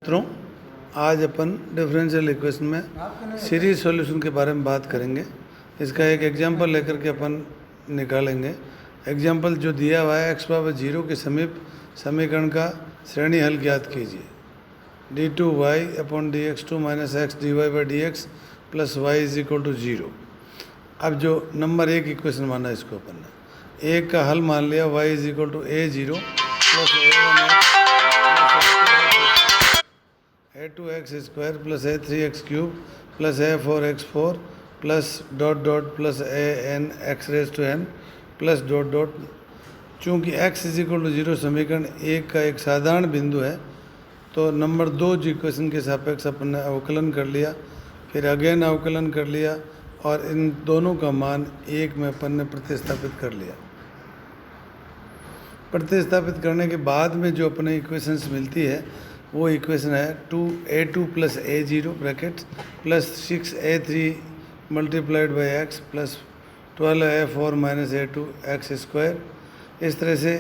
मित्रों, आज अपन differential equation में सीरीज सॉल्यूशन के बारे में बात करेंगे। इसका एक एग्जांपल लेकर के अपन निकालेंगे। एग्जांपल जो दिया हुआ है, x बराबर 0 के समीप समीकरण का श्रेणी हल ज्ञात कीजिए। d2y upon dx2 minus x d y by d x plus y is equal to 0। अब जो नंबर 1 इक्वेशन माना, इसको अपन ने एक का हल मान लिया, y is equal to a0 plus a2x square plus a3x cube plus a4x4 plus dot dot plus an x raise to n plus dot dot. चूँकि x इज इक्वल टू 0 समीकरण 1 का एक साधारण बिंदु है, तो नंबर 2 जो इक्वेशन के सापेक्ष अपन ने अवकलन कर लिया, फिर अगेन अवकलन कर लिया और इन दोनों का मान 1 में अपन ने प्रतिस्थापित कर लिया। प्रतिस्थापित करने के बाद में जो अपने इक्वेशंस मिलती है, वो इक्वेशन है 2a2 plus a0 bracket plus 6a3 multiplied by x plus 12a4 minus a2 x square. इस तरह से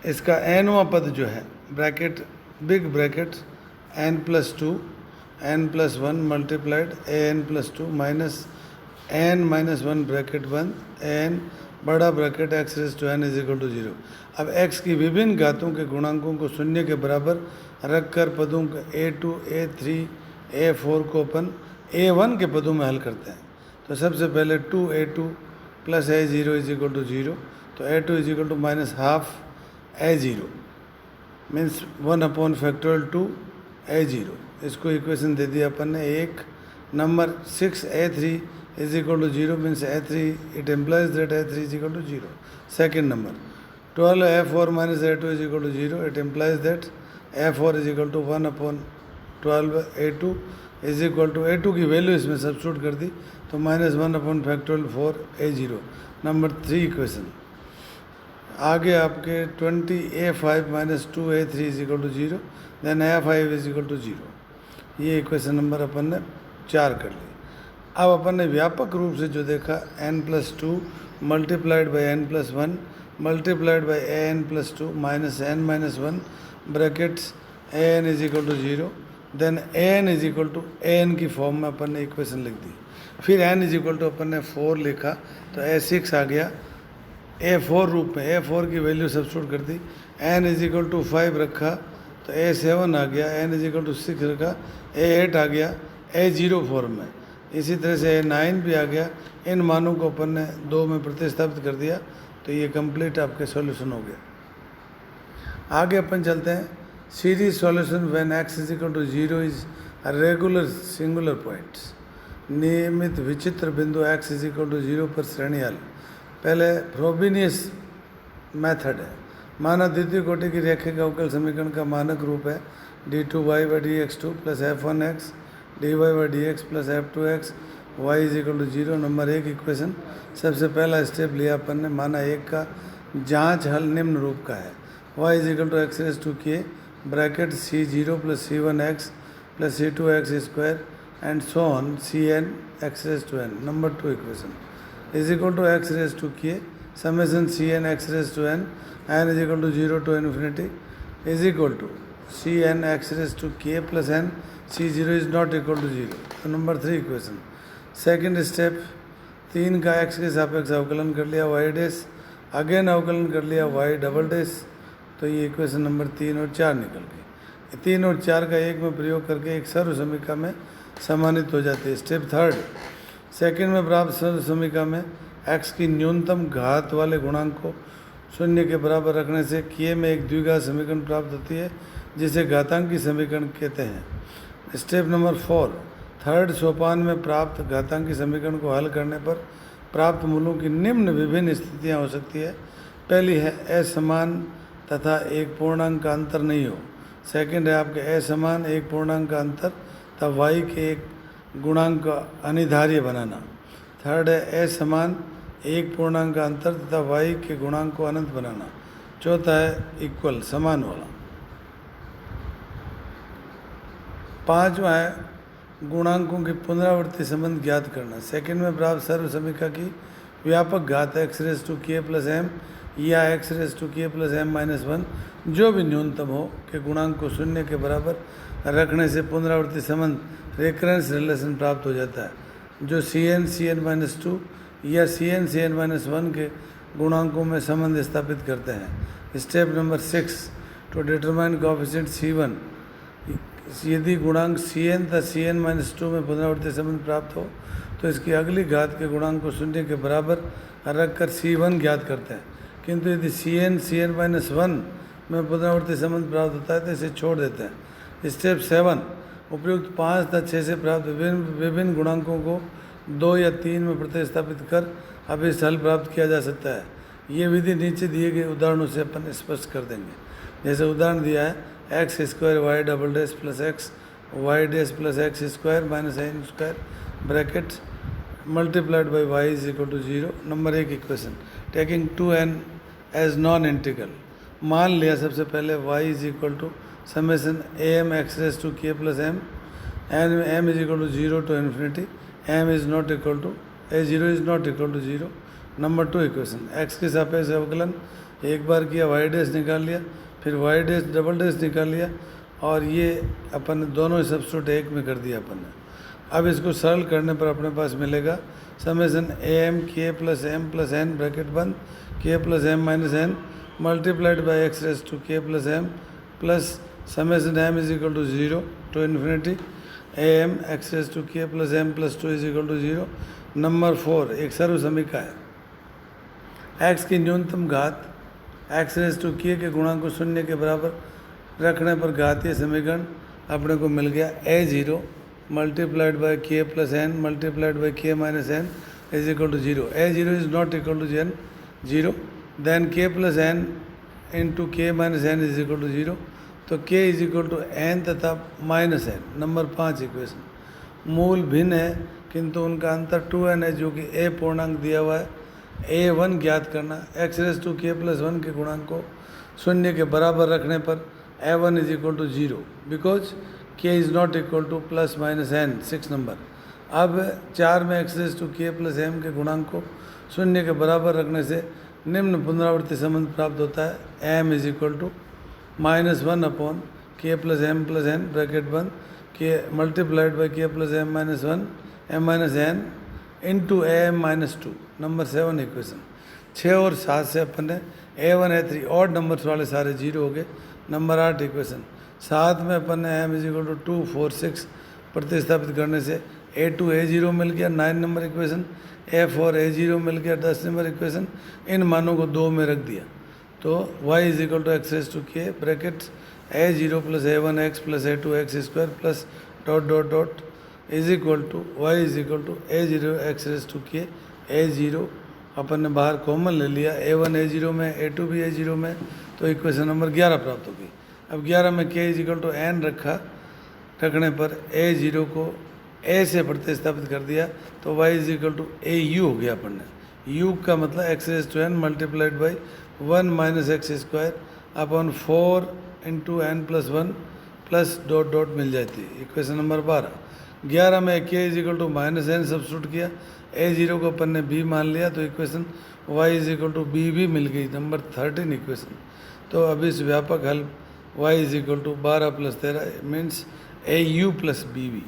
इसका nवां पद जो है bracket big bracket n plus 2 n plus 1 multiplied an plus 2 minus n minus 1 bracket 1 an बड़ा ब्रैकेट x raise to n is equal to 0। अब x की विभिन्न घातों के गुणांकों को शून्य के बराबर रखकर पदों के a2, a3, a4 को अपन a1 के पदों में हल करते हैं। तो सबसे पहले 2a2 plus a0 is equal to 0, तो a2 is equal to minus half a0 means 1 upon factorial 2 a0। इसको इक्वेशन दे दिया अपन ने एक। Number 6a3 is equal to 0 means a3, it implies that a3 is equal to 0. Second number 12a4 minus a2 is equal to 0, it implies that a4 is equal to 1 upon 12a2 is equal to a2 की value इसमें substitute कर दी, तो minus 1 upon factorial 4a0। Number 3 equation आगे आपके 20a5 minus 2a3 is equal to 0, then a5 is equal to 0। ये equation number अपन ने 4 कर ली। अब अपन ने व्यापक रूप से जो देखा, n plus 2 multiplied by n plus 1 multiplied by an plus 2 minus n minus 1 brackets an is equal to 0, then an is equal to an की फॉर्म में अपन ने इक्वेशन लिख दी। फिर n इज इक्वल टू अपन ने 4 लिखा, तो a6 आ गया a4 रूप में, a4 की वैल्यू सब्स्टिट्यूट कर दी, n इज इक्वल टू 5 रखा, तो a7 आ गया, n इज इक्वल टू 6 रखा, a8 आ गया a0 फॉर्म में। इसी तरह से a9 भी आ गया। इन मानों को अपन ने 2 में प्रतिस्थापित कर दिया, तो ये कंप्लीट आपके सॉल्यूशन हो गया। आगे अपन चलते हैं। Series solution when x is equal to 0 is regular singular points. नियमित विचित्र बिंदु x इज इक्वल टू 0 पर श्रेणी हल। पहले फ्रोबिनियस मेथड है। माना द्वितीय कोटि की रैखिक अवकल समीकरण का मानक रूप है d2y बाई dx2 plus f1x dy by d x plus f2x y is equal to 0। Number 1 equation सबसे पहला स्टेप लिया अपन ने। माना 1 का जांच हल निम्न रूप का है, y is equal to x raise to के bracket c0 plus c1x plus c2x square and so on cn x raise to n। Number 2 equation is equal to x raise to के summation cn x raise to n is equal to 0 to infinity is equal to cn x raise to k plus n c0 is not equal to 0। तो number 3 equation. Second step 3 का x के सापेक्ष अवकलन कर लिया, y dash again अवकलन कर लिया y डबल डैश, तो ये इक्वेशन नंबर 3 और 4 निकल गई। 3 और 4 का एक में प्रयोग करके एक सर्व समीका में सम्मानित हो जाती है। स्टेप थर्ड, सेकेंड में प्राप्त सर्व समीका में x की न्यूनतम घात वाले गुणांक को शून्य के बराबर रखने से किए में एक द्विघात समीकरण प्राप्त होती है, जिसे घातांकी समीकरण कहते हैं। स्टेप नंबर 4, थर्ड सोपान में प्राप्त घातांकी समीकरण को हल करने पर प्राप्त मूलों की निम्न विभिन्न स्थितियां हो सकती है। पहली है असमान तथा एक पूर्णांक का अंतर नहीं हो। सेकंड है आपके असमान एक पूर्णांक का अंतर तथा y के एक गुणांक का अनिधार्य बनाना। थर्ड है असमान एक पूर्णांक का अंतर तथा y के गुणांक को अनंत बनाना। चौथा है इक्वल समान वाला। पांचवा है गुणांकों की पुनरावृत्ति संबंध ज्ञात करना। सेकंड में प्राप्त सर्व समीका की व्यापक घात एक्स रेज टू के प्लस एम या एक्स रेज टू के प्लस एम माइनस 1 जो भी न्यूनतम हो के गुणांक को शून्य के बराबर रखने से पुनरावृत्ति संबंध रेकरेंस रिलेशन प्राप्त हो जाता है, जो Cn(Cn-2) या Cn(Cn-1) के गुणांकों में संबंध स्थापित करते हैं। Step number 6, to determine coefficient C1। यदि गुणांक Cn तथा Cn-2 में पुनरावृत्ति संबंध प्राप्त हो तो इसकी अगली घात के गुणांक को शून्य के बराबर रखकर C1 ज्ञात करते हैं, किंतु यदि Cn(Cn-1) में पुनरावृत्ति संबंध प्राप्त होता है तो इसे छोड़ देते हैं। स्टेप 7, उपयुक्त 5 तथा 6 से प्राप्त विभिन्न गुणांकों को 2 या 3 में प्रतिस्थापित कर अभिष्ट हल प्राप्त किया जा सकता है। ये विधि नीचे दिए गए उदाहरणों से अपन स्पष्ट कर देंगे। जैसे उदाहरण दिया है x² y double dash plus x y dash plus x² minus n² bracket multiplied by y is equal to 0। Number 1 equation, taking 2n as non integral. मान लिया सबसे पहले y is equal to summation am x raise to k plus m and m is equal to 0 to infinity, m is not equal to a0 is not equal to 0। Number 2 equation, x के सापेक्ष अवकलन एक बार किया, y dash निकाल लिया, फिर y dash double dash निकाल लिया और ये अपन दोनों सब्स्टिट्यूट एक में कर दिया अपन ने। अब इसको सरल करने पर अपने पास मिलेगा summation am k plus m plus n bracket बंद k plus m minus n multiplied by x raise to k plus m plus summation m is equal to 0 to infinity am x raise to k plus m plus 2 is equal to 0। Number 4 एक सर्व समीका है, x की न्यूनतम घात x raise to k के गुणांक को शून्य के बराबर रखने पर घातीय समीकरण अपने को मिल गया a0 multiplied by k plus n multiplied by k minus n is equal to 0। a0 is not equal to 0, then k plus n into k minus n is equal to 0, तो k is equal to n तथा minus n। Number 5 equation, मूल भिन्न है किंतु उनका अंतर 2n है जो कि a पूर्णांक दिया हुआ है। a1 ज्ञात करना, x raise to k plus 1 के गुणांक को शून्य के बराबर रखने पर a1 is equal to 0 because k is not equal to plus minus n। 6 number, अब 4 में x raise to k plus m के गुणांक को शून्य के बराबर रखने से निम्न पुनरावृत्ति संबंध प्राप्त होता है, m is equal to -1 upon k plus m plus n bracket बंद k multiplied by k plus m minus 1 m minus n into am minus 2। Number 7 equation, 6 और 7 से अपन ने a1 a3 ऑड नंबर्स वाले सारे 0 हो गए। नंबर 8 इक्वेशन, 7 में अपन ने m इज इक्वल टू 2 4 6 प्रतिस्थापित करने से a2 a0 मिल गया। 9 नंबर इक्वेशन, a4 a0 मिल गया। 10 नंबर इक्वेशन, इन मानों को 2 में रख दिया तो y is equal to x raise to k bracket a0 plus a1 x plus a2 x² plus dot dot dot is equal to y is equal to a0 x raise to k। a0 अपन ने बाहर common ले लिया, a1 a0 में a2 भी a0 में, तो equation number 11 प्राप्त होगी। अब 11 में k is equal to n रखने पर a0 को a से प्रतिस्थापित कर दिया तो y is equal to au हो गया। अपन ने u का मतलब x raise to n multiplied by 1 minus x² upon 4 into n plus 1 plus dot dot मिल जाती है। इक्वेशन नंबर 12, 11 में k is equal to minus n substitute किया, a0 को अपन ने b मान लिया तो इक्वेशन y is equal to b भी मिल गई। नंबर 13 इक्वेशन, तो अब इस व्यापक हल y is equal to 12 plus 13 means au plus b भी।